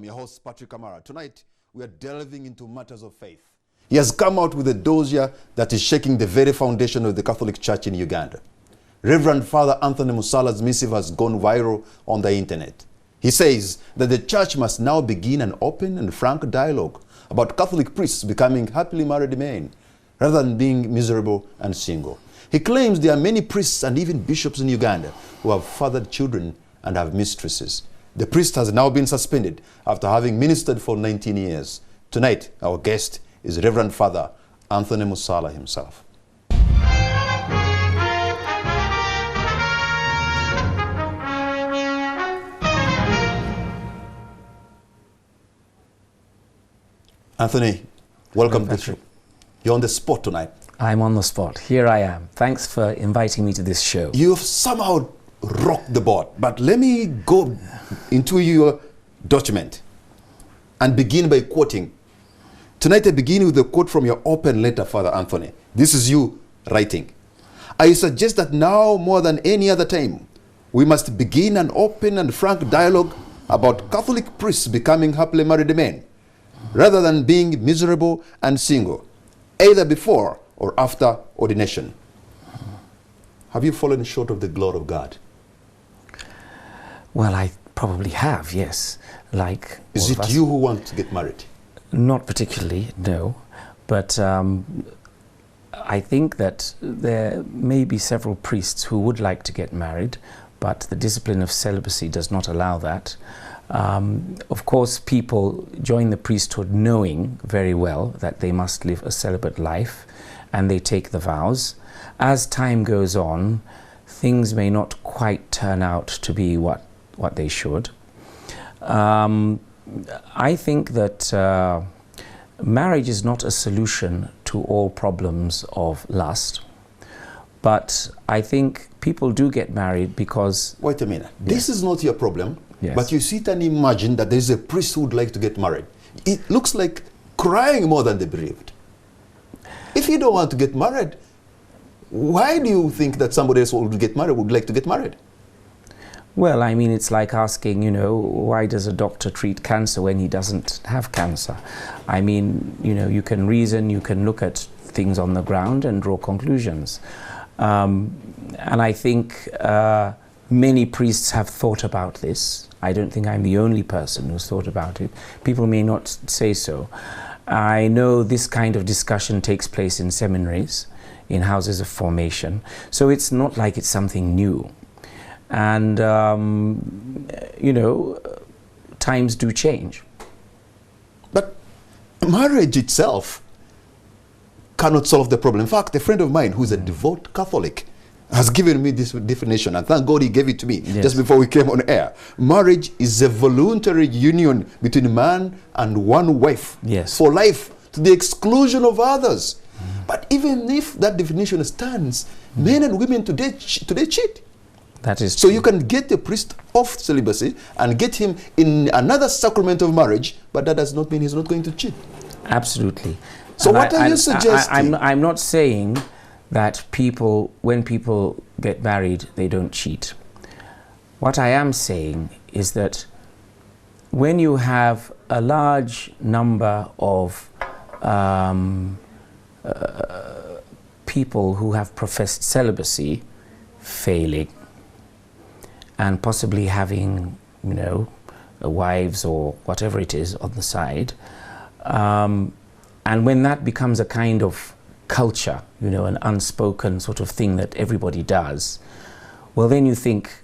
I'm your host, Patrick Kamara. Tonight, we are delving into matters of faith. He has come out with a dossier that is shaking the very foundation of the Catholic Church in Uganda. Reverend Father Anthony Musaala's missive has gone viral on the internet. He says that the church must now begin an open and frank dialogue about Catholic priests becoming happily married men, rather than being miserable and single. He claims there are many priests and even bishops in Uganda who have fathered children and have mistresses. The priest has now been suspended after having ministered for 19 years. Tonight, our guest is Reverend Father Anthony Musaala himself. Anthony, welcome to the show. You're on the spot tonight. I'm on the spot. Here I am. Thanks for inviting me to this show. You've somehow rocked the boat, but let me go into your document and begin by quoting. Tonight I begin with a quote from your open letter, Father Anthony. This is you writing. I suggest that now more than any other time, we must begin an open and frank dialogue about Catholic priests becoming happily married men, rather than being miserable and single, either before or after ordination. Have you fallen short of the glory of God? Well, I probably have, yes. Like, is it you who want to get married? Not particularly, no. But I think that there may be several priests who would like to get married, but the discipline of celibacy does not allow that. Of course, people join the priesthood knowing very well that they must live a celibate life, and they take the vows. As time goes on, things may not quite turn out to be what they should. I think that marriage is not a solution to all problems of lust, but I think people do get married because... Wait a minute. Yes. This is not your problem, yes. But you sit and imagine that there is a priest who would like to get married. It looks like crying more than the bereaved. If you don't want to get married, why do you think that somebody else would like to get married? Well, I mean, it's like asking, you know, why does a doctor treat cancer when he doesn't have cancer? I mean, you know, you can reason, you can look at things on the ground and draw conclusions. And I think many priests have thought about this. I don't think I'm the only person who's thought about it. People may not say so. I know this kind of discussion takes place in seminaries, in houses of formation. So it's not like it's something new. And, you know, times do change. But marriage itself cannot solve the problem. In fact, a friend of mine who's a devout Catholic has given me this definition, and thank God he gave it to me just before we came on air. Marriage is a voluntary union between a man and one wife for life, to the exclusion of others. But even if that definition stands, men and women today cheat. That is so true. You can get a priest off celibacy and get him in another sacrament of marriage, but that does not mean he's not going to cheat. Absolutely. So what are you suggesting? I'm not saying that when people get married, they don't cheat. What I am saying is that when you have a large number of people who have professed celibacy failing, and possibly having, you know, wives or whatever it is on the side, and when that becomes a kind of culture, you know, an unspoken sort of thing that everybody does, well, then you think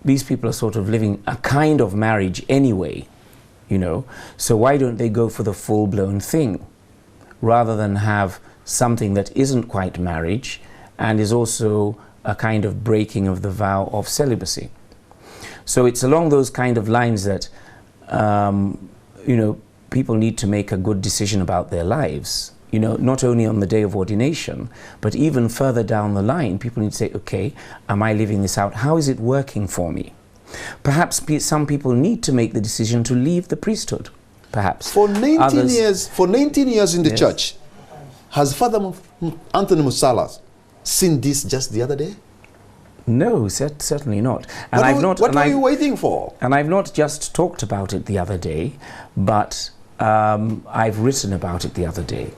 these people are sort of living a kind of marriage anyway, you know, so why don't they go for the full-blown thing rather than have something that isn't quite marriage and is also a kind of breaking of the vow of celibacy. So it's along those kind of lines that, you know, people need to make a good decision about their lives. You know, not only on the day of ordination, but even further down the line, people need to say, okay, am I living this out? How is it working for me? Perhaps some people need to make the decision to leave the priesthood, perhaps. For 19 years in the church, has Father Anthony Musaala seen this just the other day? No, certainly not. And what are you waiting for? And I've not just talked about it the other day, but I've written about it the other day.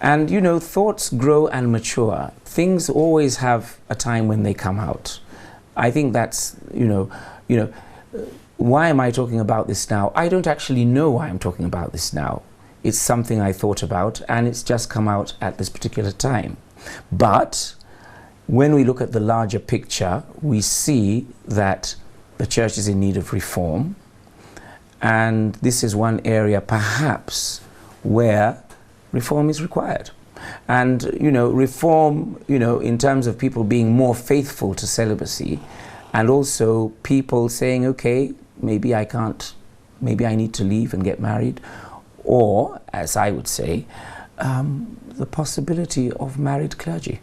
And you know, thoughts grow and mature. Things always have a time when they come out. I think that's, why am I talking about this now? I don't actually know why I'm talking about this now. It's something I thought about, and it's just come out at this particular time. But when we look at the larger picture, we see that the church is in need of reform. And this is one area perhaps where reform is required. And, reform, in terms of people being more faithful to celibacy, and also people saying, okay, maybe I can't, maybe I need to leave and get married. Or, as I would say, the possibility of married clergy.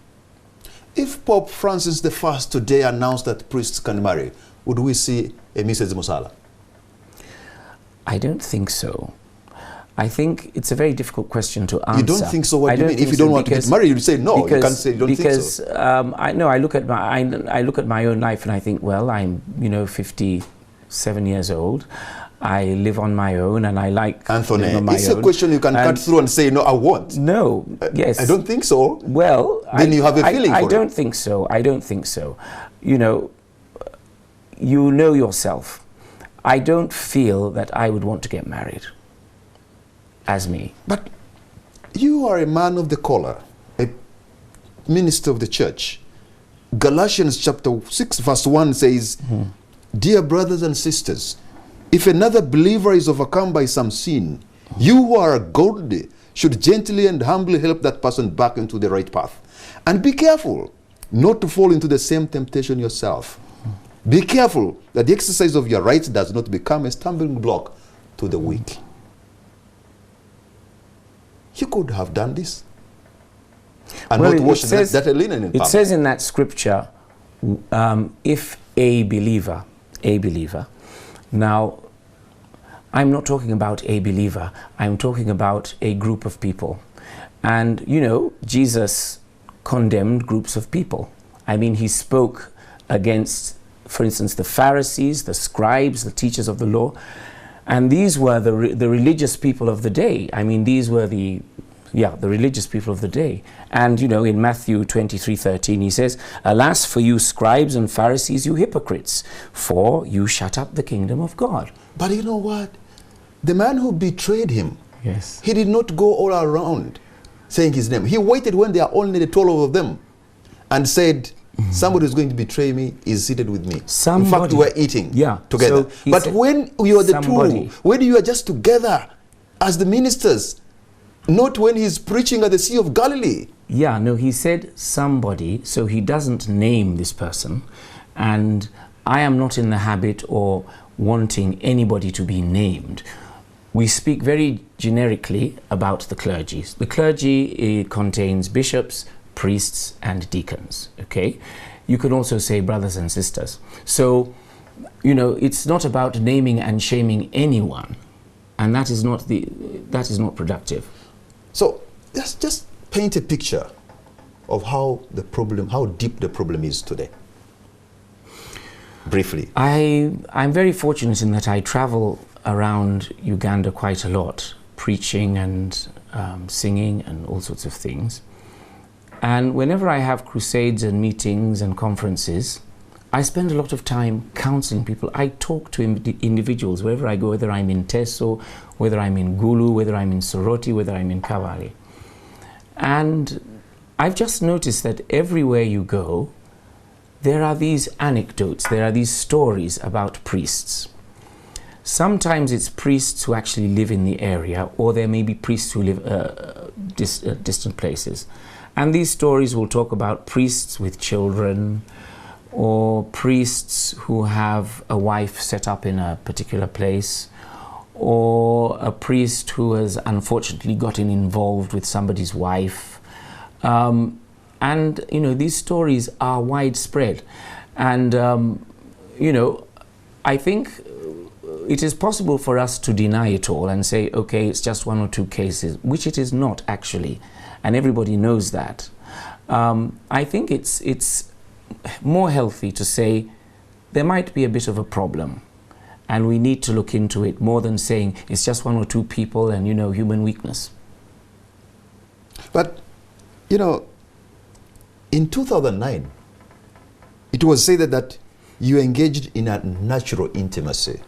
If Pope Francis I today announced that priests can marry, would we see a Mrs. Musaala? I don't think so. I think it's a very difficult question to answer. You don't think so? What do you mean? If you don't want to get married, you say no. You can't say you don't think so. I look at my own life and I think, well, I'm 57 years old. I live on my own and I like Anthony, on my it's own. A question you can cut through and say, no, I won't. No, yes. I don't think so. Well, then you have a feeling for it. I don't think so. I don't think so. You know yourself. I don't feel that I would want to get married as me. But you are a man of the collar, a minister of the church. Galatians chapter 6 verse 1 says, Dear brothers and sisters, if another believer is overcome by some sin, you who are godly should gently and humbly help that person back into the right path. And be careful not to fall into the same temptation yourself. Be careful that the exercise of your rights does not become a stumbling block to the weak. You could have done this and not wash that linen in public. It says in that scripture, if a believer. Now, I'm not talking about a believer. I'm talking about a group of people. And, Jesus condemned groups of people. I mean, he spoke against, for instance, the Pharisees, the scribes, the teachers of the law. And these were the religious people of the day. I mean, these were the religious people of the day. And, in Matthew 23:13, he says, Alas for you scribes and Pharisees, you hypocrites, for you shut up the kingdom of God. But you know what? The man who betrayed him, yes, he did not go all around saying his name. He waited when there are only the 12 of them and said, somebody who's going to betray me is seated with me. In fact, we were eating together. So but when you are the two, when you are just together as the ministers, not when he's preaching at the Sea of Galilee. Yeah, no, he said somebody, so he doesn't name this person. And I am not in the habit or wanting anybody to be named. We speak very generically about the clergy. The clergy contains bishops, priests and deacons, okay? You can also say brothers and sisters. So, it's not about naming and shaming anyone, and that is not productive. So, let's just paint a picture of how deep the problem is today. Briefly. I'm very fortunate in that I travel around Uganda quite a lot, preaching and singing and all sorts of things. And whenever I have crusades and meetings and conferences, I spend a lot of time counseling people. I talk to individuals wherever I go, whether I'm in Teso, whether I'm in Gulu, whether I'm in Soroti, whether I'm in Kabale. And I've just noticed that everywhere you go, there are these anecdotes, there are these stories about priests. Sometimes it's priests who actually live in the area, or there may be priests who live distant places. And these stories will talk about priests with children, or priests who have a wife set up in a particular place, or a priest who has unfortunately gotten involved with somebody's wife. And, these stories are widespread. And, I think it is possible for us to deny it all and say, okay, it's just one or two cases, which it is not actually. And everybody knows that. I think it's more healthy to say there might be a bit of a problem and we need to look into it, more than saying it's just one or two people and, you know, human weakness. But, you know, in 2009, it was said that you engaged in a natural intimacy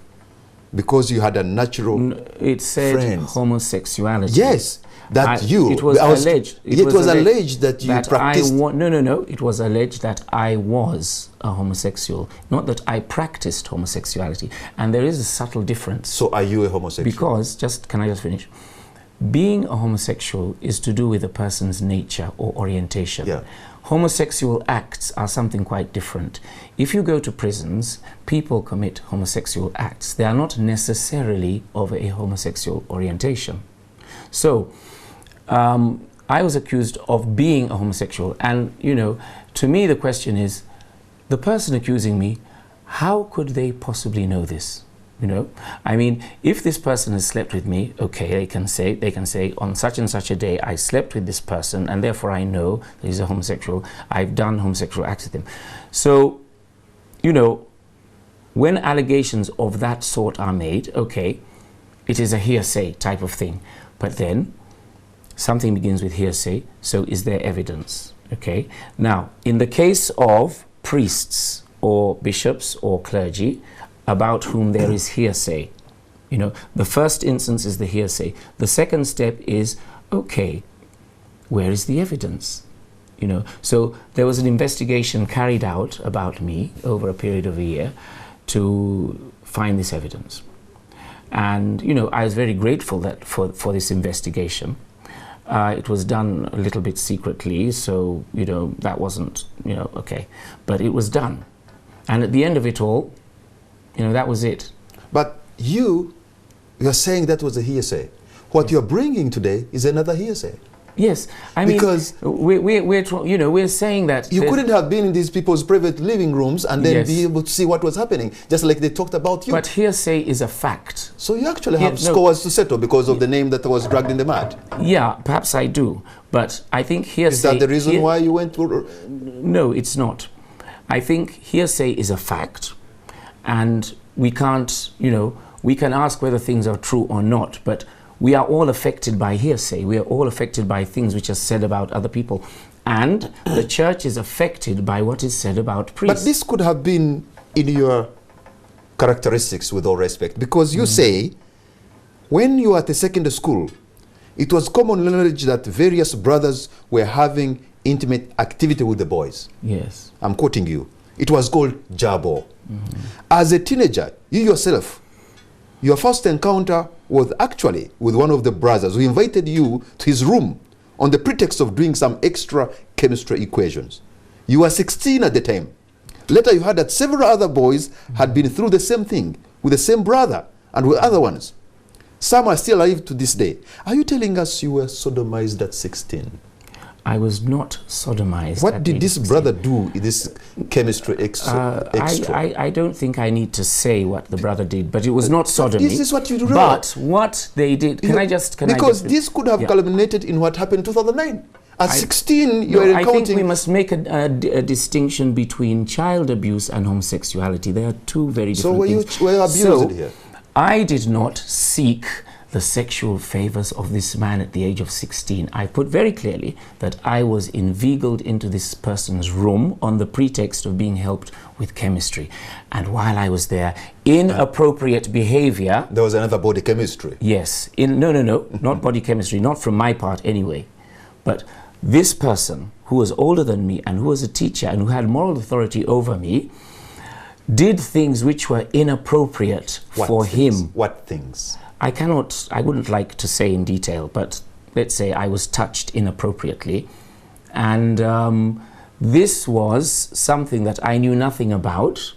because you had a natural It said friends. Homosexuality. Yes, that It was alleged. It was alleged that you that practiced. No. It was alleged that I was a homosexual, not that I practiced homosexuality. And there is a subtle difference. So are you a homosexual? Because, can I just finish? Being a homosexual is to do with a person's nature or orientation. Yeah. Homosexual acts are something quite different. If you go to prisons, people commit homosexual acts. They are not necessarily of a homosexual orientation. So, I was accused of being a homosexual. And, you know, to me the question is, the person accusing me, how could they possibly know this? You know, I mean, if this person has slept with me, okay, they can say on such and such a day, I slept with this person and therefore I know that he's a homosexual. I've done homosexual acts with him. So, you know, when allegations of that sort are made, okay, it is a hearsay type of thing. But then something begins with hearsay, so is there evidence? Okay. Now, in the case of priests or bishops or clergy, about whom there is hearsay, you know, the first instance is the hearsay. The second step is, okay, where is the evidence? You know, so there was an investigation carried out about me over a period of a year to find this evidence. And, you know, I was very grateful that for this investigation. It was done a little bit secretly, so, you know, that wasn't, you know, okay. But it was done. And at the end of it all, you know, that was it. But you're saying that was a hearsay. What you're bringing today is another hearsay. Yes, I mean, because we're saying that you couldn't have been in these people's private living rooms and then be able to see what was happening, just like they talked about you. But hearsay is a fact. So you actually have scores to settle because of the name that was dragged in the mud. Yeah, perhaps I do, but I think hearsay. Is that the reason why you went to? No, it's not. I think hearsay is a fact, and we can't, you know, we can ask whether things are true or not, but we are all affected by hearsay. We are all affected by things which are said about other people. And the church is affected by what is said about priests. But this could have been in your characteristics, with all respect, because you say, when you were at the secondary school, it was common knowledge that various brothers were having intimate activity with the boys. Yes. I'm quoting you. It was called jabo. As a teenager, you yourself, your first encounter was actually with one of the brothers who invited you to his room on the pretext of doing some extra chemistry equations. You were 16 at the time. Later you heard that several other boys had been through the same thing with the same brother and with other ones. Some are still alive to this day. Are you telling us you were sodomized at 16? I was not sodomized. What did this brother do in this chemistry extra? I don't think I need to say what the brother did, but it was not sodomy. This is what you do. But what they did, because this could have culminated in what happened in 2009. At 16, you are I think we must make a distinction between child abuse and homosexuality. They are two very different things. So were you abused here? I did not seek the sexual favors of this man at the age of 16. I put very clearly that I was inveigled into this person's room on the pretext of being helped with chemistry. And while I was there, inappropriate behavior... There was another body chemistry? Yes. No, not body chemistry, not from my part anyway. But this person, who was older than me and who was a teacher and who had moral authority over me, did things which were inappropriate for him. What things? I wouldn't like to say in detail, but let's say I was touched inappropriately. And this was something that I knew nothing about.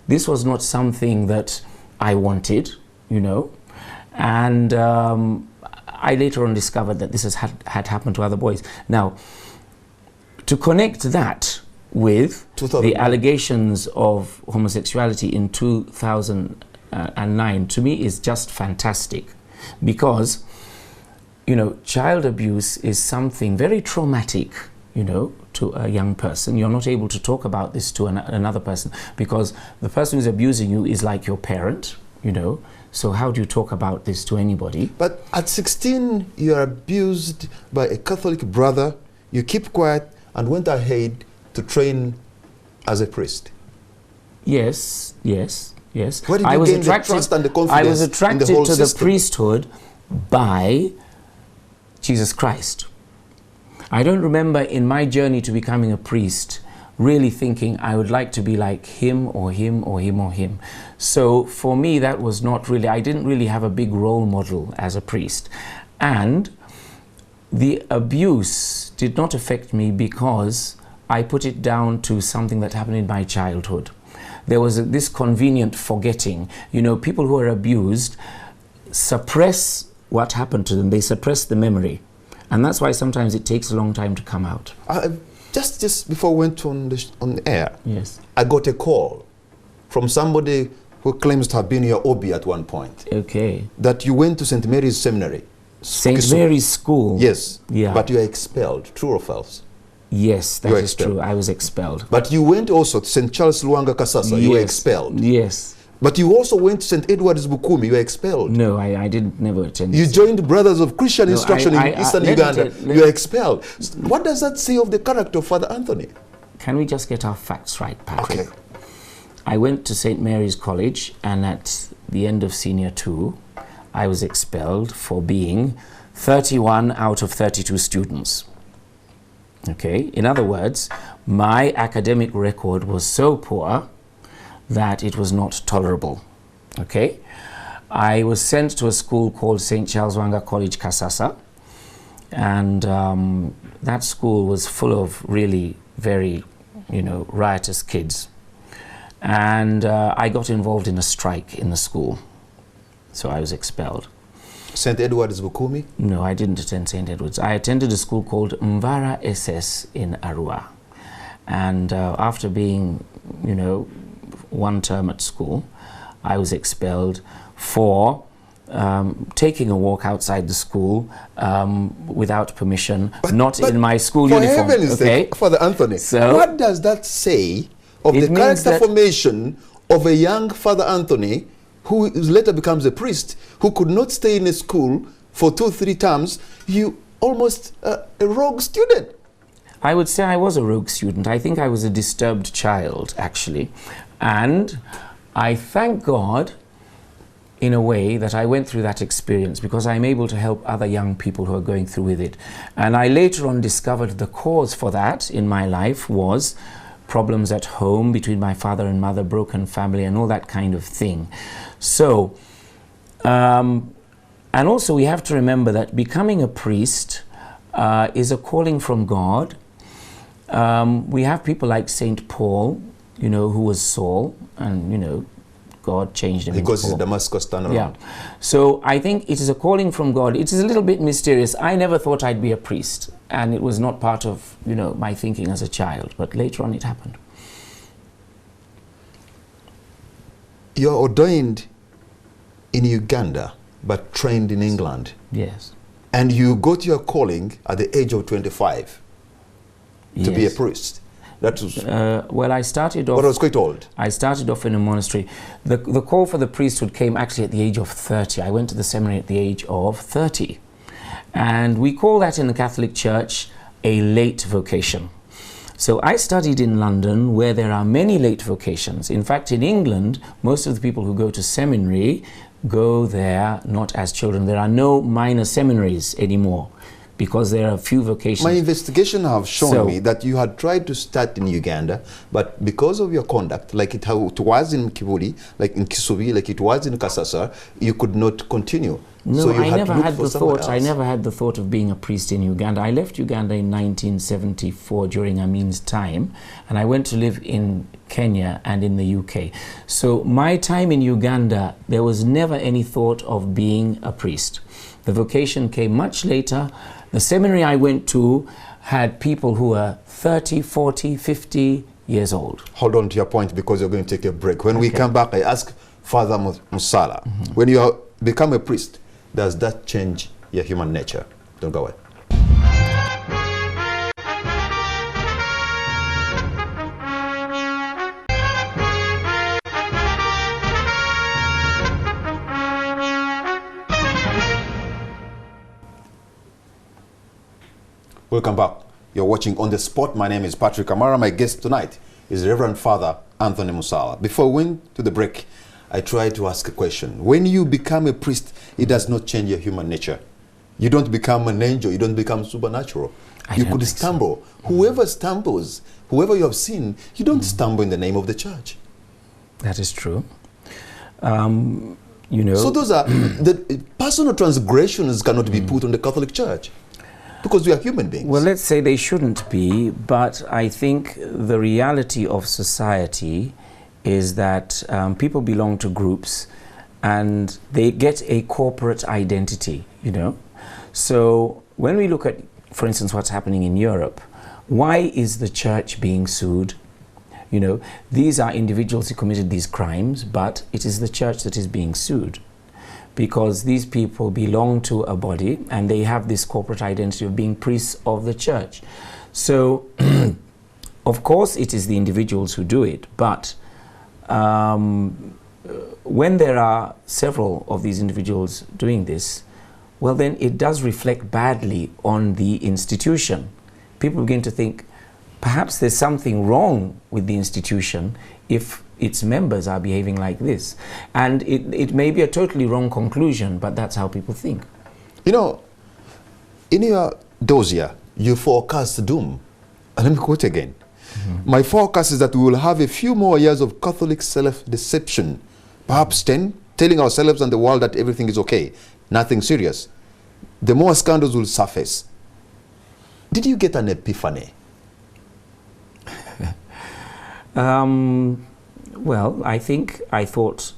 This was not something that I wanted, you know. And I later on discovered that this had happened to other boys. Now, to connect that with the allegations of homosexuality in 2009, to me, is just fantastic, because, you know, child abuse is something very traumatic, you know, to a young person. You're not able to talk about this to another person, because the person who's abusing you is like your parent, you know. So how do you talk about this to anybody? But at 16, you are abused by a Catholic brother. You keep quiet and went ahead to train as a priest. Yes, yes, yes. Where did you gain the trust and the confidence? I was attracted to the priesthood by Jesus Christ. I don't remember in my journey to becoming a priest really thinking I would like to be like him or him or him or him. So for me, that was not really, I didn't really have a big role model as a priest. And the abuse did not affect me because I put it down to something that happened in my childhood. There was this convenient forgetting. You know, people who are abused suppress what happened to them. They suppress the memory. And that's why sometimes it takes a long time to come out. Just before we went on the air, yes, I got a call from somebody who claims to have been your OB at one point. Okay. That you went to St. Mary's Seminary. St. Mary's School? Yes. Yeah. But you are expelled. True or false? Yes, that is true. I was expelled. But you went also to St. Charles Luanga Kasasa. Yes. You were expelled. Yes. But you also went to St. Edward's Bukumi. You were expelled. No, I didn't never attend. You joined Brothers of Christian Instruction in Eastern Uganda. You were expelled. What does that say of the character of Father Anthony? Can we just get our facts right, Patrick? Okay. I went to St. Mary's College, and at the end of Senior 2, I was expelled for being 31 out of 32 students. Okay? In other words, my academic record was so poor that it was not tolerable. Okay? I was sent to a school called St. Charles Wanga College, Kasasa, and that school was full of really very, you know, riotous kids. And I got involved in a strike in the school, so I was expelled. St. Edward's Bukumi? No, I didn't attend St. Edward's. I attended a school called Mvara SS in Arua. And after being, you know, one term at school, I was expelled for taking a walk outside the school without permission, but in my school uniform. For heaven's sake, Father Anthony, so what does that say of the character formation of a young Father Anthony who later becomes a priest, who could not stay in a school for 2-3 terms? You almost a rogue student. I would say I was a rogue student. I think I was a disturbed child, actually. And I thank God, in a way, that I went through that experience, because I'm able to help other young people who are going through with it. And I later on discovered the cause for that in my life was problems at home between my father and mother, broken family, and all that kind of thing. So, and also we have to remember that becoming a priest is a calling from God. We have people like St. Paul, you know, who was Saul, and, you know, God changed him. Because it's Damascus turnaround. Yeah. So I think it is a calling from God. It is a little bit mysterious. I never thought I'd be a priest, and it was not part of, you know, my thinking as a child, but later on it happened. You're ordained in Uganda, but trained in England. Yes. And you got your calling at the age of 25 to be a priest. That was well, I started off. But I was quite old. I started off in a monastery. The call for the priesthood came actually at the age of 30. I went to the seminary at the age of 30, and we call that in the Catholic Church a late vocation. So I studied in London, where there are many late vocations. In fact, in England, most of the people who go to seminary go there not as children. There are no minor seminaries anymore, because there are a few vocations. My investigation have shown me that you had tried to start in Uganda, but because of your conduct, like it was in Kibuli, like in Kisubi, like it was in Kasasa, you could not continue. No, so you I never had the thought. Else. I never had the thought of being a priest in Uganda. I left Uganda in 1974 during Amin's time, and I went to live in Kenya and in the UK. So my time in Uganda, there was never any thought of being a priest. The vocation came much later. The seminary I went to had people who were 30, 40, 50 years old. Hold on to your point, because you're going to take a break. When we come back, I ask Father Musaala, when you become a priest, does that change your human nature? Don't go away. Welcome back. You're watching On The Spot. My name is Patrick Amara. My guest tonight is Reverend Father Anthony Musaala. Before we went to the break, I tried to ask a question. When you become a priest, it does not change your human nature. You don't become an angel. You don't become supernatural. You could stumble. So. Whoever stumbles, whoever you have seen, you don't stumble in the name of the church. That is true. You know. So those are the personal transgressions cannot be put on the Catholic Church because we are human beings. Well, let's say they shouldn't be, but I think the reality of society is that people belong to groups and they get a corporate identity, you know. So when we look at, for instance, what's happening in Europe, why is the church being sued? You know, these are individuals who committed these crimes, but it is the church that is being sued because these people belong to a body and they have this corporate identity of being priests of the church. So, of course, it is the individuals who do it, but when there are several of these individuals doing this, well, then it does reflect badly on the institution. People begin to think, perhaps there's something wrong with the institution if its members are behaving like this. And it may be a totally wrong conclusion, but that's how people think. You know, in your dossier, you forecast doom. And let me quote again. My forecast is that we will have a few more years of Catholic self-deception, perhaps 10, telling ourselves and the world that everything is okay, nothing serious. The more scandals will surface. Did you get an epiphany? Well, I think I thought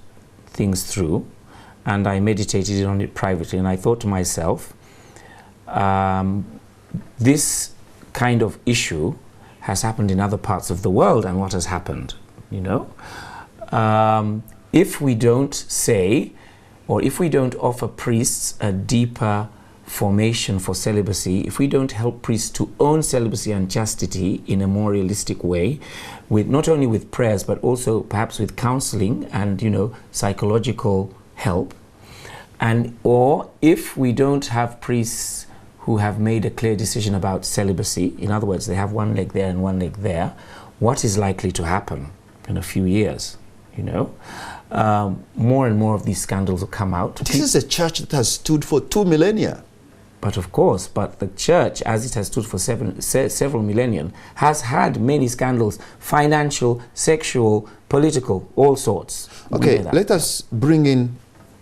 things through and I meditated on it privately, and I thought to myself, this kind of issue has happened in other parts of the world, and what has happened, you know? If we don't say, or if we don't offer priests a deeper formation for celibacy, if we don't help priests to own celibacy and chastity in a more realistic way, with not only with prayers but also perhaps with counseling and, you know, psychological help, and or if we don't have priests who have made a clear decision about celibacy, in other words, they have one leg there and one leg there, what is likely to happen in a few years, you know? More and more of these scandals will come out. This is a church that has stood for 2 millennia. But of course, but the church, as it has stood for several millennia, has had many scandals, financial, sexual, political, all sorts. Okay, let us bring in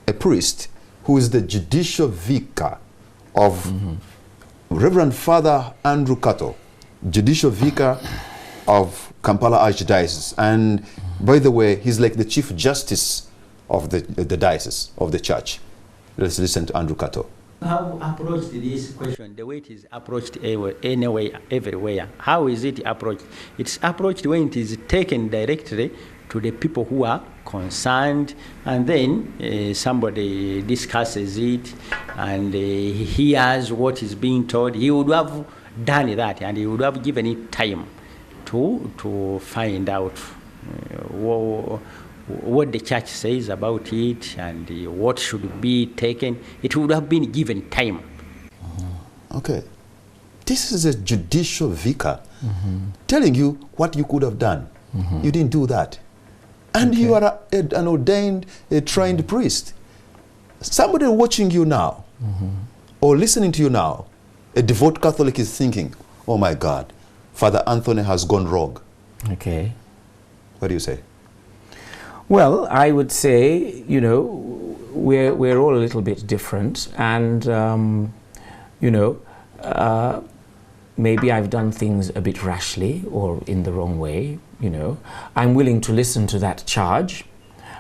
a priest who is the judicial vicar of Reverend Father Andrew Kato, judicial vicar of Kampala Archdiocese. And by the way, he's like the Chief Justice of the diocese, of the church. Let's listen to Andrew Kato. How approached this question, the way it is approached anyway, everywhere. How is it approached? It's approached when it is taken directly to the people who are concerned, and then somebody discusses it and he hears what is being told. He would have done that, and he would have given it time to find out what the church says about it and what should be taken. It would have been given time. Okay. This is a judicial vicar telling you what you could have done. You didn't do that. And you are an ordained, trained priest. Somebody watching you now or listening to you now, a devout Catholic is thinking, oh my God, Father Anthony has gone wrong. Okay. What do you say? Well, I would say, you know, we're all a little bit different, and you know, maybe I've done things a bit rashly or in the wrong way. You know, I'm willing to listen to that charge,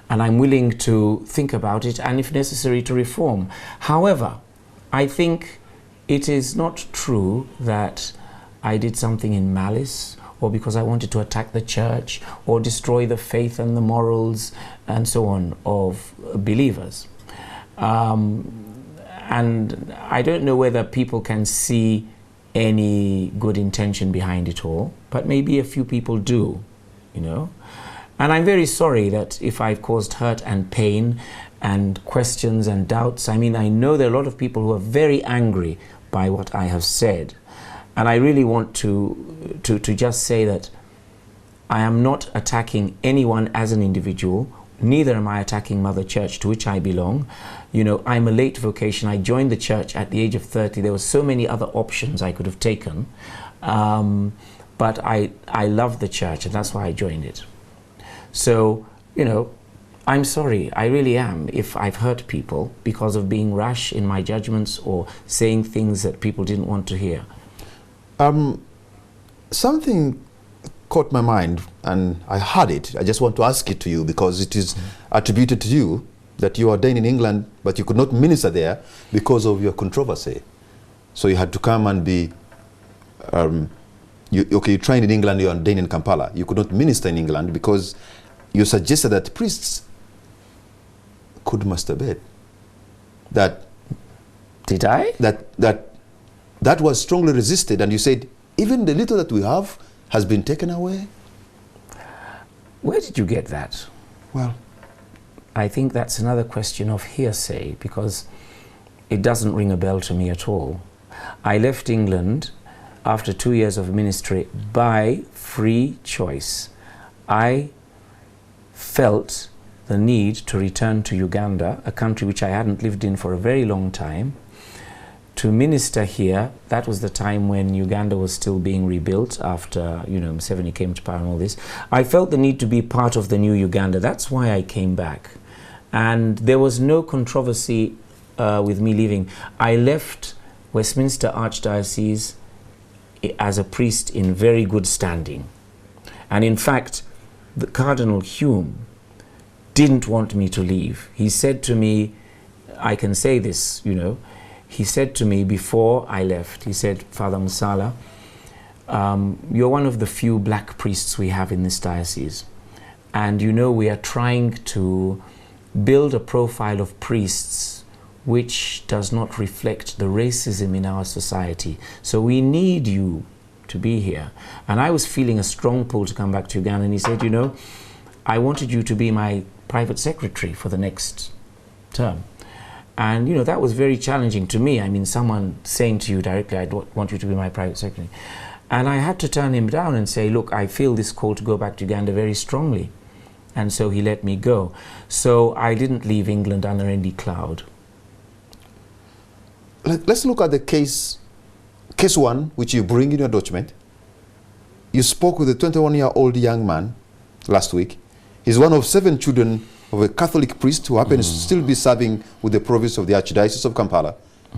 and I'm willing to think about it, and if necessary, to reform. However, I think it is not true that I did something in malice, or because I wanted to attack the church or destroy the faith and the morals and so on of believers. And I don't know whether people can see any good intention behind it all, but maybe a few people do, you know. And I'm very sorry that if I've caused hurt and pain and questions and doubts. I mean, I know there are a lot of people who are very angry by what I have said. And I really want to just say that I am not attacking anyone as an individual, neither am I attacking Mother Church, to which I belong. You know, I'm a late vocation. I joined the church at the age of 30. There were so many other options I could have taken. But I love the church, and that's why I joined it. So, you know, I'm sorry, I really am, if I've hurt people because of being rash in my judgments or saying things that people didn't want to hear. Something caught my mind, and I had it. I just want to ask it to you because it is attributed to you that you ordained in England, but you could not minister there because of your controversy. So you had to come and be, you trained in England, you ordained in Kampala. You could not minister in England because you suggested that priests could masturbate. Did I? That was strongly resisted, and you said, even the little that we have has been taken away. Where did you get that? Well, I think that's another question of hearsay, because it doesn't ring a bell to me at all. I left England after 2 years of ministry by free choice. I felt the need to return to Uganda, a country which I hadn't lived in for a very long time, to minister here. That was the time when Uganda was still being rebuilt after, you know, Museveni came to power and all this. I felt the need to be part of the new Uganda. That's why I came back. And there was no controversy with me leaving. I left Westminster Archdiocese as a priest in very good standing. And in fact, the Cardinal Hume didn't want me to leave. He said to me, I can say this, you know, he said to me before I left, he said, Father Musaala, you're one of the few black priests we have in this diocese. And you know, we are trying to build a profile of priests which does not reflect the racism in our society. So we need you to be here. And I was feeling a strong pull to come back to Uganda, and he said, you know, I wanted you to be my private secretary for the next term. And, you know, that was very challenging to me. I mean, someone saying to you directly, I want you to be my private secretary. And I had to turn him down and say, look, I feel this call to go back to Uganda very strongly. And so he let me go. So I didn't leave England under any cloud. Let's look at the case one, which you bring in your document. You spoke with a 21-year-old young man last week. He's one of 7 children of a Catholic priest who happens to still be serving with the province of the Archdiocese of Kampala.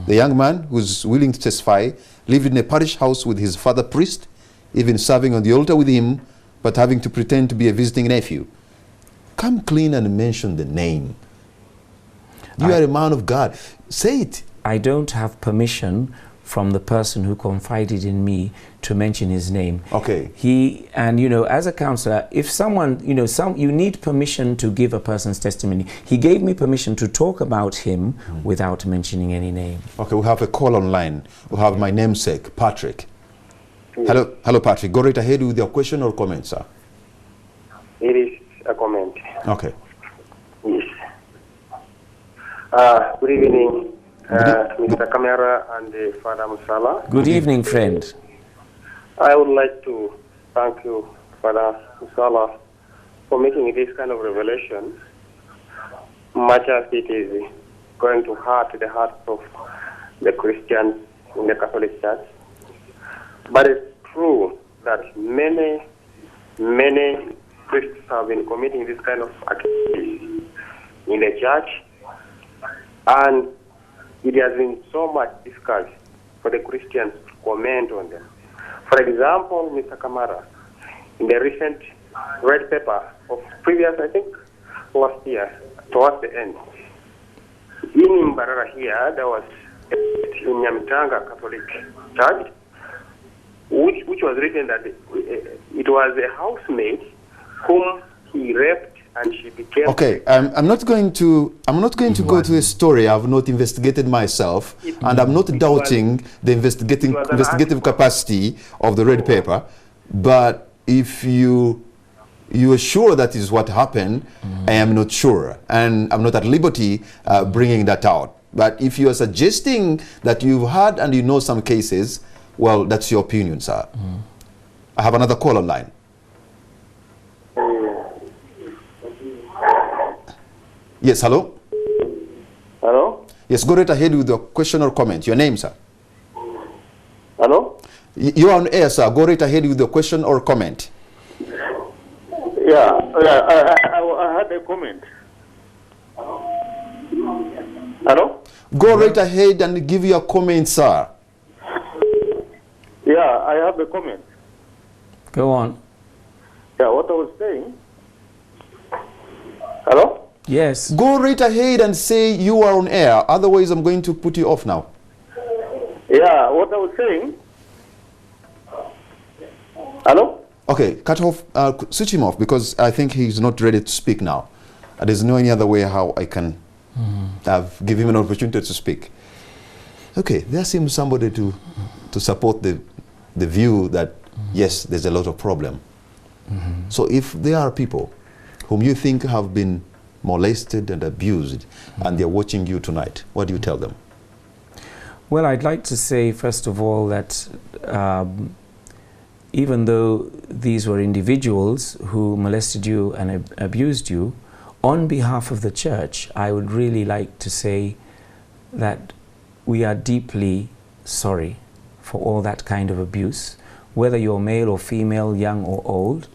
The young man, who's willing to testify, lived in a parish house with his father priest, even serving on the altar with him, but having to pretend to be a visiting nephew. Come clean and mention the name. You are a man of God. Say it. I don't have permission from the person who confided in me to mention his name. Okay. And you know, as a counselor, if someone, you know, you need permission to give a person's testimony. He gave me permission to talk about him without mentioning any name. Okay, we have a call online. We have my namesake, Patrick. Hello, Patrick. Go right ahead with your question or comment, sir. It is a comment. Okay. Yes. Good evening, Mr. Camera and Father Musaala. Good evening, friend. I would like to thank you, Father Musaala, for making this kind of revelation, much as it is going to hurt the hearts of the Christians in the Catholic Church. But it's true that many priests have been committing this kind of activities in the church, and it has been so much discussed for the Christians to comment on them. For example, Mr. Kamara, in the recent red paper of previous, I think, last year, towards the end, in Mbarara here, there was a Nyamitanga Catholic Church, which was written that it was a housemaid whom he raped and she became... Okay, I'm not going to go to a story I've not investigated myself, and I'm not doubting the investigative capacity of the red paper, but if you are sure that is what happened, I am not sure, and I'm not at liberty bringing that out. But if you are suggesting that you've had and you know some cases, well, that's your opinion, sir. I have another call online. Yes, hello? Hello? Yes, go right ahead with your question or comment. Your name, sir? Hello? You are on air, sir. Go right ahead with your question or comment. Yeah, I had a comment. Hello? Go right ahead and give your comment, sir. Yeah, I have a comment. Go on. Yeah, what I was saying. Hello? Yes. Go right ahead and say you are on air. Otherwise, I'm going to put you off now. Yeah, what I was saying. Hello? Okay, cut off, switch him off because I think he's not ready to speak now. There's no any other way how I can give him an opportunity to speak. Okay, there seems somebody to support the view that, yes, there's a lot of problem. So if there are people whom you think have been molested and abused and they're watching you tonight, what do you tell them? Well, I'd like to say, first of all, that even though these were individuals who molested you and abused you, on behalf of the church, I would really like to say that we are deeply sorry for all that kind of abuse, whether you're male or female, young or old,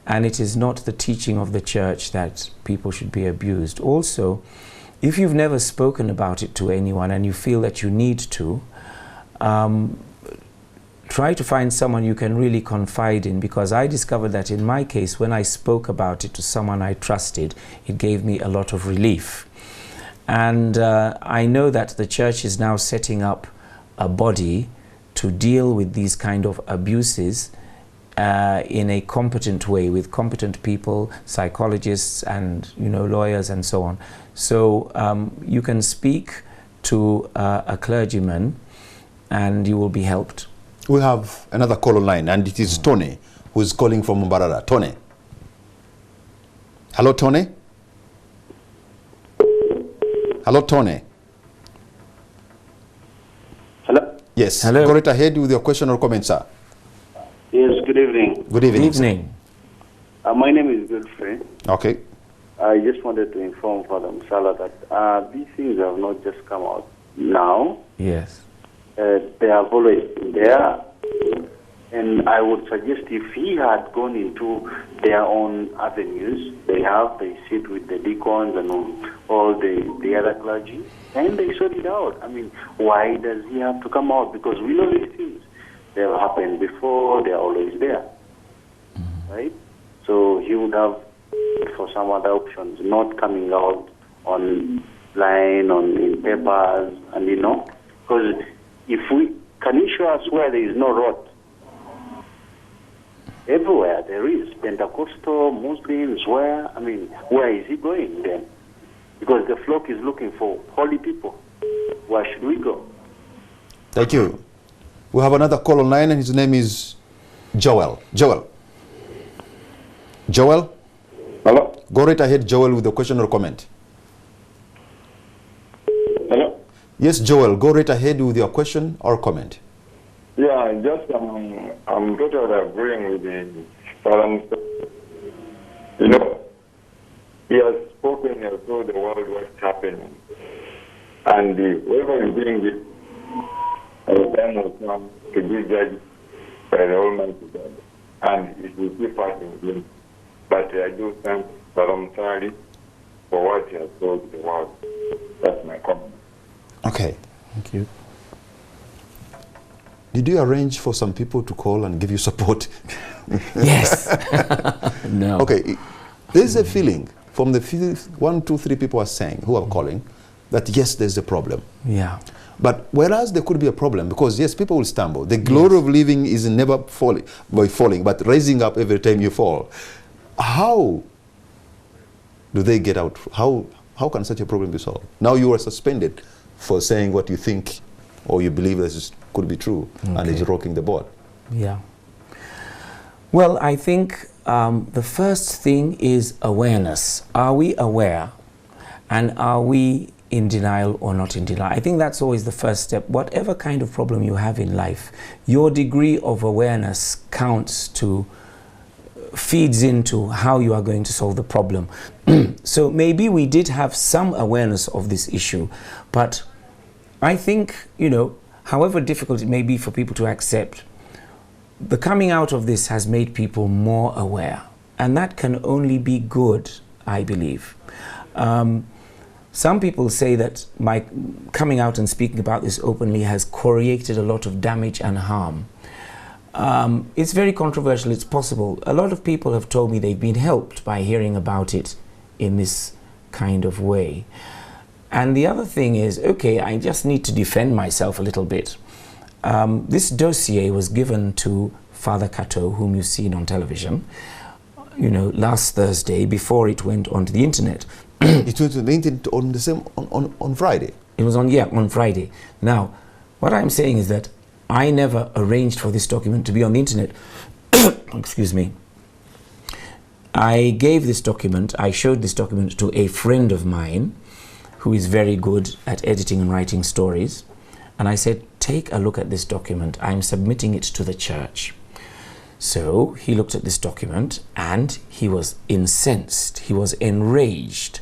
and it is not the teaching of the church that people should be abused. Also, if you've never spoken about it to anyone and you feel that you need to, try to find someone you can really confide in, because I discovered that in my case, when I spoke about it to someone I trusted, it gave me a lot of relief. And I know that the church is now setting up a body to deal with these kind of abuses in a competent way, with competent people, psychologists and lawyers and so on. So you can speak to a clergyman and you will be helped. We have another call online, and it is Tony who is calling from Mbarara. Tony. Hello, Tony. Hello, Tony. Hello? Yes. Hello. Go right ahead with your question or comment, sir. Yes, good evening. Good evening. Good evening. My name is Godfrey. Okay. I just wanted to inform Father Musaala that these things have not just come out now. Yes. They have always been there. And I would suggest if he had gone into their own avenues, they sit with the deacons and all the other clergy, and they sort it out. I mean, why does he have to come out? Because we know these things. They have happened before, they are always there. Right? So he would have for some other options, not coming out online, in papers, and because can you show us where there is no rot? Everywhere there is Pentecostal, Muslims, where is he going then? Because the flock is looking for holy people. Where should we go? Thank you. We have another call online, and his name is Joel. Joel. Hello? Go right ahead, Joel, with a question or comment. Hello? Yes, Joel, go right ahead with your question or comment. Yeah, just I'm totally agreeing with the parents. He has spoken and told the world what's happening. And whoever is doing this, the time will come to be judged by the Almighty God. And it will be fighting with him. But I do thank Musaala for what he has told the world. That's my comment. Okay. Thank you. Did you arrange for some people to call and give you support? Yes. No. Okay. There's a feeling from the 1, 2, 3 people are saying, who are calling, that yes, there's a problem. Yeah. But whereas there could be a problem, because yes, people will stumble. The glory of living is never falling, but rising up every time you fall. How do they get out? How can such a problem be solved? Now you are suspended for saying what you think or you believe this could be true, and is rocking the boat. Yeah. Well, I think the first thing is awareness. Are we aware? And are we in denial or not in denial. I think that's always the first step. Whatever kind of problem you have in life, your degree of awareness feeds into how you are going to solve the problem. So maybe we did have some awareness of this issue, but I think, you know, however difficult it may be for people to accept, the coming out of this has made people more aware, and that can only be good, I believe. Some people say that my coming out and speaking about this openly has created a lot of damage and harm. It's very controversial. It's possible. A lot of people have told me they've been helped by hearing about it in this kind of way. And the other thing is, okay, I just need to defend myself a little bit. This dossier was given to Father Kato, whom you've seen on television, you know, last Thursday before it went onto the internet. It went to the internet on the same on Friday. It was on Friday. Now, what I'm saying is that I never arranged for this document to be on the internet. Excuse me. I gave this document, I showed this document to a friend of mine who is very good at editing and writing stories. And I said, take a look at this document. I'm submitting it to the church. So he looked at this document and he was incensed. He was enraged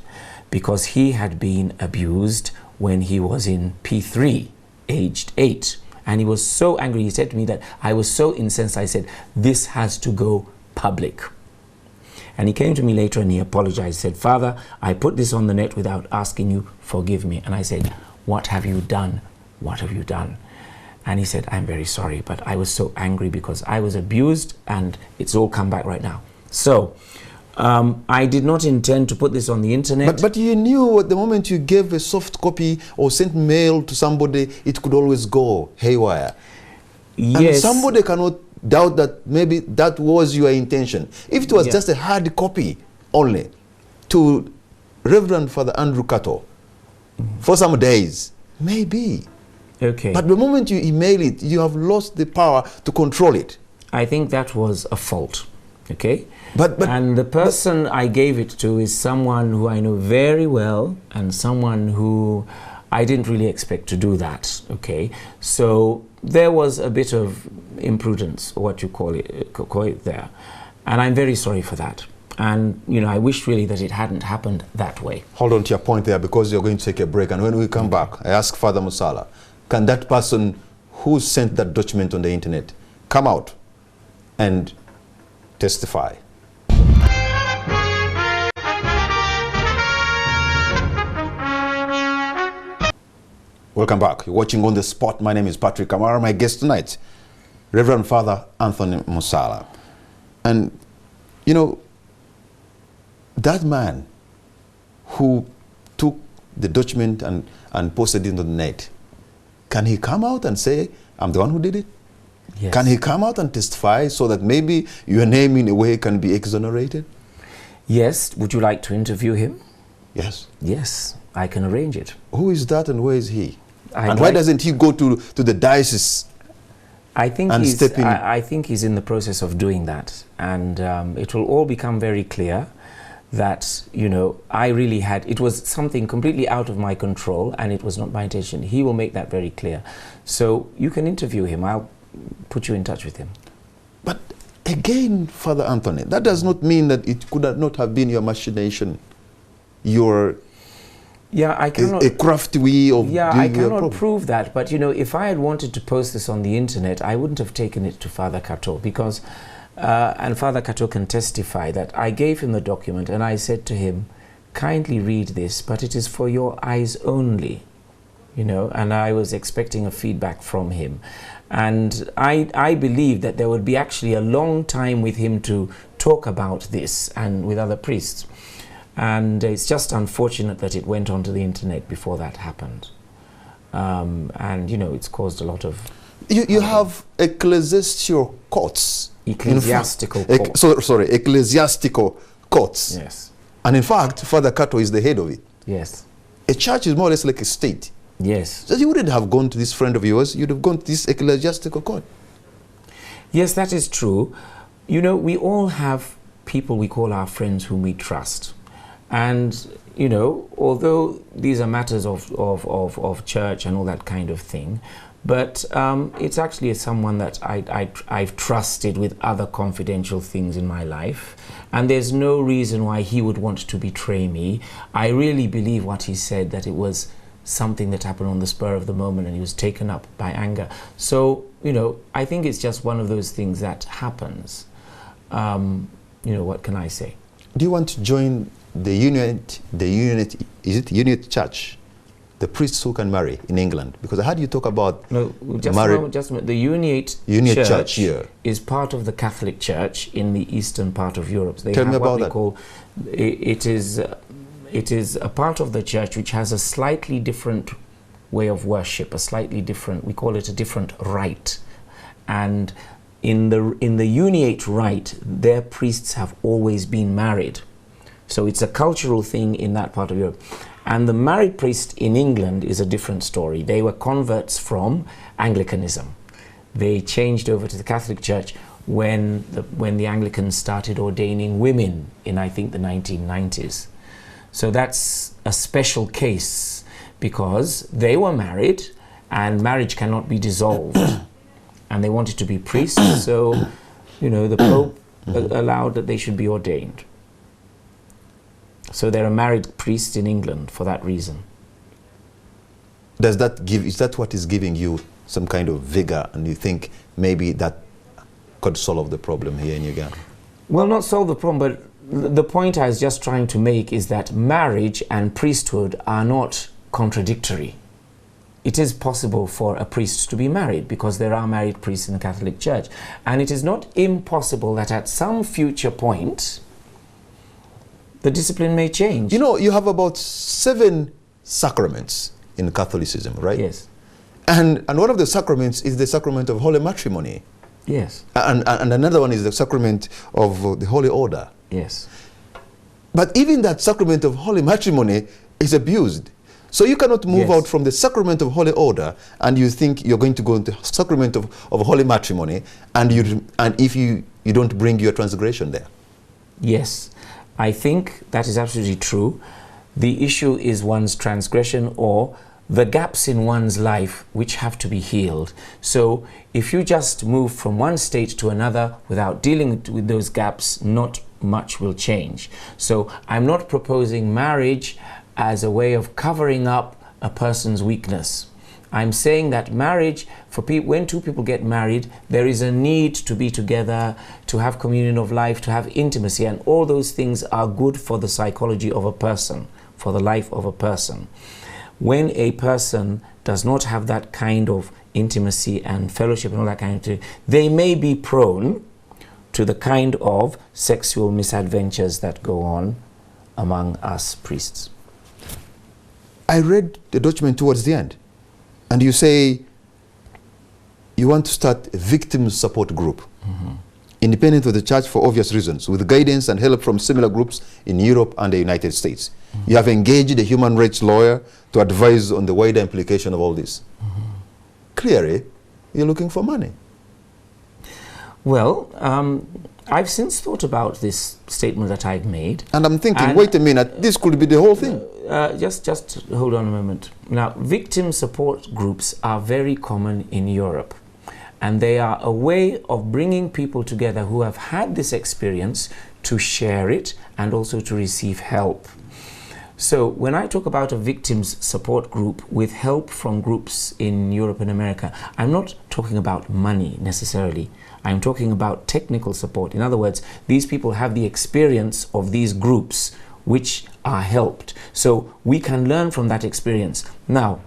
because he had been abused when he was in P3, aged 8. And he was so angry. He said to me that I was so incensed. I said, this has to go public. And he came to me later and he apologized. He said, Father, I put this on the net without asking you, forgive me. And I said, what have you done? What have you done? And he said, I'm very sorry, but I was so angry because I was abused and it's all come back right now. So I did not intend to put this on the internet. But you knew at the moment you gave a soft copy or sent mail to somebody, it could always go haywire. Yes. And somebody cannot doubt that maybe that was your intention. If it was just a hard copy only to Reverend Father Andrew Kato for some days, maybe. Okay. But the moment you email it, you have lost the power to control it. I think that was a fault. Okay. And the person I gave it to is someone who I know very well and someone who I didn't really expect to do that. Okay. So there was a bit of imprudence, or what you call it there. And I'm very sorry for that. And, you know, I wish really that it hadn't happened that way. Hold on to your point there, because you're going to take a break. And when we come back, I ask Father Musaala, can that person who sent that document on the internet come out and testify? Welcome back. You're watching On The Spot. My name is Patrick Kamara. My guest tonight, Reverend Father Anthony Musaala. And, you know, that man who took the document and posted it on the net, can he come out and say, I'm the one who did it? Yes. Can he come out and testify so that maybe your name in a way can be exonerated? Yes. Would you like to interview him? Yes. Yes, I can arrange it. Who is that and where is he? And why doesn't he go to the diocese? I think he's in the process of doing that. And it will all become very clear that, you know, it was something completely out of my control and it was not my intention. He will make that very clear. So you can interview him. I'll put you in touch with him. But again, Father Anthony, that does not mean that it could not have been your machination, your a crafty way of doing I cannot your problem. prove that. But, you know, if I had wanted to post this on the internet, I wouldn't have taken it to Father Kato because... and Father Kato can testify that I gave him the document and I said to him, kindly read this, but it is for your eyes only, you know, and I was expecting a feedback from him. And I believe that there would be actually a long time with him to talk about this and with other priests. And it's just unfortunate that it went onto the internet before that happened. And, you know, it's caused a lot of... You have ecclesiastical courts. Ecclesiastical courts. Ecclesiastical courts. Yes. And in fact, Father Kato is the head of it. Yes. A church is more or less like a state. Yes. So you wouldn't have gone to this friend of yours, you'd have gone to this ecclesiastical court. Yes, that is true. You know, we all have people we call our friends whom we trust. And you know, although these are matters of church and all that kind of thing, but it's actually someone that I've trusted with other confidential things in my life, and there's no reason why he would want to betray me. I really believe what he said, that it was something that happened on the spur of the moment and he was taken up by anger. So, you know, I think it's just one of those things that happens. You know, what can I say? Do you want to join the unit, is it unit church? The priests who can marry in England? Because I heard you talk about just a moment, the Uniate Church here is part of the Catholic Church in the eastern part of Europe. They Tell me have about what they call, it is a part of the church which has a slightly different way of worship, a slightly different, we call it a different rite. And in the Uniate rite, their priests have always been married. So it's a cultural thing in that part of Europe. And the married priest in England is a different story. They were converts from Anglicanism. They changed over to the Catholic Church when the Anglicans started ordaining women in, I think, the 1990s. So that's a special case because they were married and marriage cannot be dissolved. And they wanted to be priests, so, you know, the Pope allowed that they should be ordained. So they're a married priest in England for that reason. Is that what is giving you some kind of vigor, and you think maybe that could solve the problem here in Uganda? Well, not solve the problem, but the point I was just trying to make is that marriage and priesthood are not contradictory. It is possible for a priest to be married because there are married priests in the Catholic Church. And it is not impossible that at some future point, the discipline may change. You know, you have about 7 sacraments in Catholicism, right? Yes. And one of the sacraments is the sacrament of holy matrimony. Yes. And another one is the sacrament of the holy order. Yes. But even that sacrament of holy matrimony is abused. So you cannot move out from the sacrament of holy order and you think you're going to go into sacrament of holy matrimony, and if you don't bring your transgression there. Yes, I think that is absolutely true. The issue is one's transgression or the gaps in one's life which have to be healed. So if you just move from one state to another without dealing with those gaps, not much will change. So I'm not proposing marriage as a way of covering up a person's weakness. I'm saying that marriage, for people, when two people get married, there is a need to be together, to have communion of life, to have intimacy, and all those things are good for the psychology of a person, for the life of a person. When a person does not have that kind of intimacy and fellowship and all that kind of thing, they may be prone to the kind of sexual misadventures that go on among us priests. I read the document towards the end, and you say you want to start a victim support group, independent of the church for obvious reasons, with guidance and help from similar groups in Europe and the United States. You have engaged a human rights lawyer to advise on the wider implication of all this. Clearly, you're looking for money. Well, I've since thought about this statement that I've made. And I'm thinking, wait a minute, this could be the whole thing. Just hold on a moment. Now, victim support groups are very common in Europe. And they are a way of bringing people together who have had this experience to share it and also to receive help. So when I talk about a victims support group with help from groups in Europe and America, I'm not talking about money necessarily. I'm talking about technical support. In other words, these people have the experience of these groups which are helped. So we can learn from that experience. Now,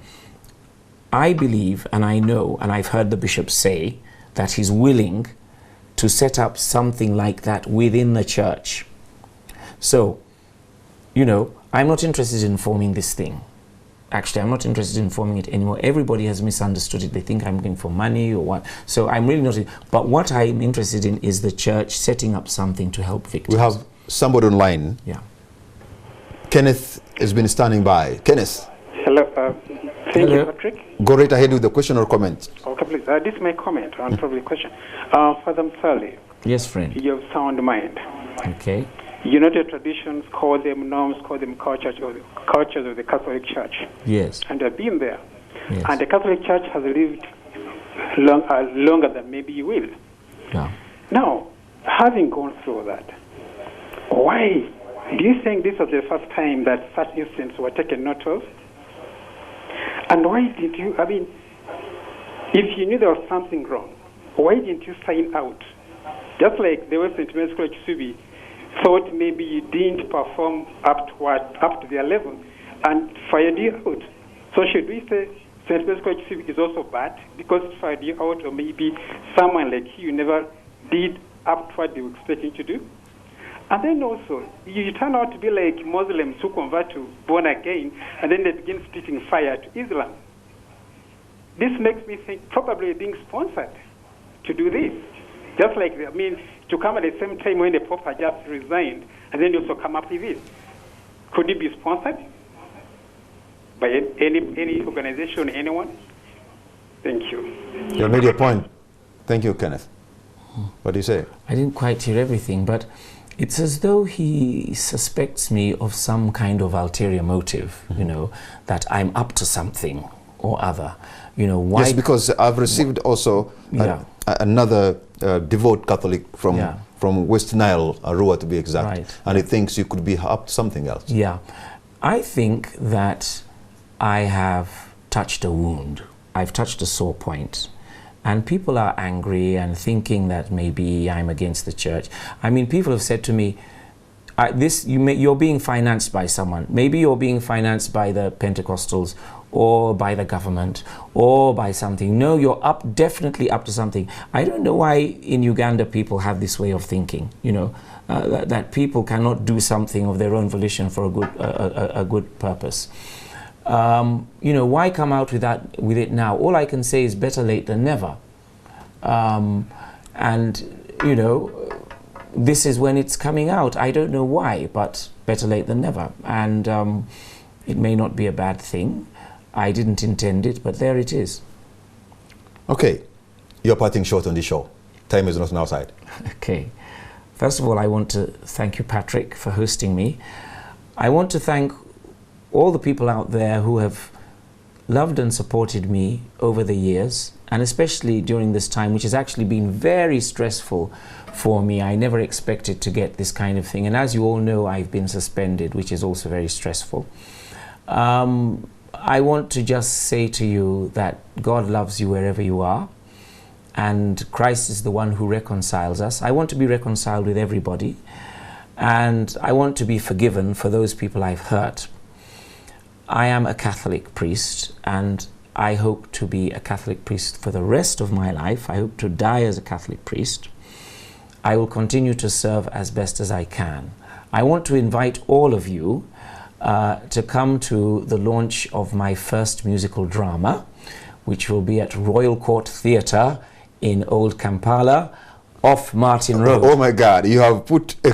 I believe, and I know, and I've heard the bishop say that he's willing to set up something like that within the church. So, you know, I'm not interested in forming this thing. Actually, I'm not interested in forming it anymore. Everybody has misunderstood it. They think I'm looking for money or what. So I'm really not. But what I'm interested in is the church setting up something to help victims. We have somebody online. Yeah. Kenneth has been standing by. Kenneth. Hello. Thank you, Patrick. Go right ahead with the question or comment. Okay, please. This is my comment and probably question. Father Musaala. Yes, friend. You have sound mind. Okay. United Traditions, call them norms, call them cultures of the Catholic Church. Yes. And I've been there. Yes. And the Catholic Church has lived longer than maybe you will. Yeah. Now, having gone through that, why do you think this was the first time that such incidents were taken note of? And why did you, if you knew there was something wrong, why didn't you sign out? Just like the way St. Mary's College Subi thought maybe you didn't perform up to their level and fired you out. So should we say St. Mary's College Subi is also bad because it fired you out, or maybe someone like you never did up to what they were expecting to do? And then also, you turn out to be like Muslims who convert to born again, and then they begin spitting fire to Islam. This makes me think probably being sponsored to do this. Just like, to come at the same time when the Pope had just resigned, and then you also come up with this. Could it be sponsored by any organization, anyone? Thank you. You made your point. Thank you, Kenneth. What do you say? I didn't quite hear everything, but it's as though he suspects me of some kind of ulterior motive, that I'm up to something or other. Why? Yes, because I've received also another devout Catholic from West Nile, Arua to be exact, Right. and he thinks you could be up to something else. Yeah. I think that I have touched a wound. I've touched a sore point. And people are angry and thinking that maybe I'm against the church. People have said to me, you're being financed by someone. Maybe you're being financed by the Pentecostals or by the government or by something. No, you're definitely up to something. I don't know why in Uganda people have this way of thinking, that people cannot do something of their own volition for a good purpose. Why come out with it now? All I can say is better late than never. This is when it's coming out. I don't know why, but better late than never. And it may not be a bad thing. I didn't intend it, but there it is. Okay, you're parting short on the show. Time is not on our side. Okay. First of all, I want to thank you, Patrick, for hosting me. I want to thank all the people out there who have loved and supported me over the years, and especially during this time, which has actually been very stressful for me. I never expected to get this kind of thing. And as you all know, I've been suspended, which is also very stressful. I want to just say to you that God loves you wherever you are, and Christ is the one who reconciles us. I want to be reconciled with everybody, and I want to be forgiven for those people I've hurt. I am a Catholic priest, and I hope to be a Catholic priest for the rest of my life. I hope to die as a Catholic priest. I will continue to serve as best as I can. I want to invite all of you to come to the launch of my first musical drama, which will be at Royal Court Theatre in Old Kampala, off Martin Road. Oh my God! You have put a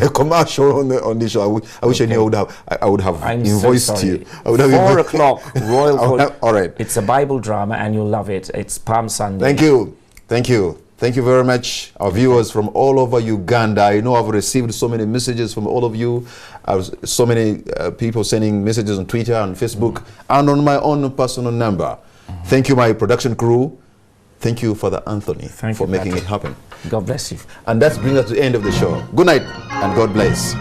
commercial on the show. I wish I knew I would have invoiced you. I would have 4 o'clock, Royal Court. All right. It's a Bible drama, and you'll love it. It's Palm Sunday. Thank you, thank you, thank you very much, our viewers from all over Uganda. I know I've received so many messages from all of you. So many people sending messages on Twitter and Facebook, and on my own personal number. Thank you, my production crew. Thank you, Father Anthony, for making it happen. God bless you. And that brings us to the end of the show. Good night, and God bless.